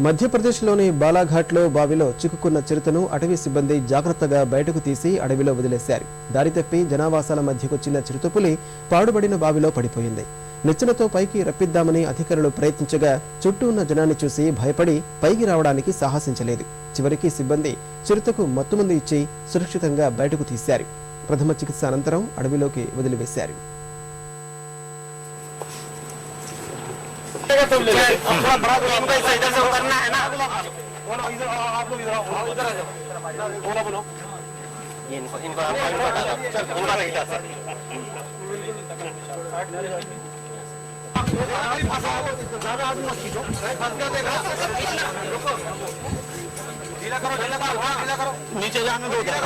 మధ్యప్రదేశ్లోని బాలాఘాట్లో బావిలో చిక్కుకున్న చిరుతను అటవీ సిబ్బంది జాగ్రత్తగా బయటకు తీసి అడవిలో వదిలేశారు. దారి తప్పి జనావాసాల మధ్యకొచ్చిన చిరుతపులి పాడుబడిన బావిలో పడిపోయింది. నిచ్చెనతో పైకి రప్పిద్దామని అధికారులు ప్రయత్నించగా చుట్టూ ఉన్న జనాన్ని చూసి భయపడి పైకి రావడానికి సాహసించలేదు. చివరికి సిబ్బంది చిరుతకు మత్తుమందు ఇచ్చి సురక్షితంగా బయటకు తీశారు. ప్రథమ చికిత్స అనంతరం అడవిలోకి వదిలివేశారు. नीचे जाने दो प्यार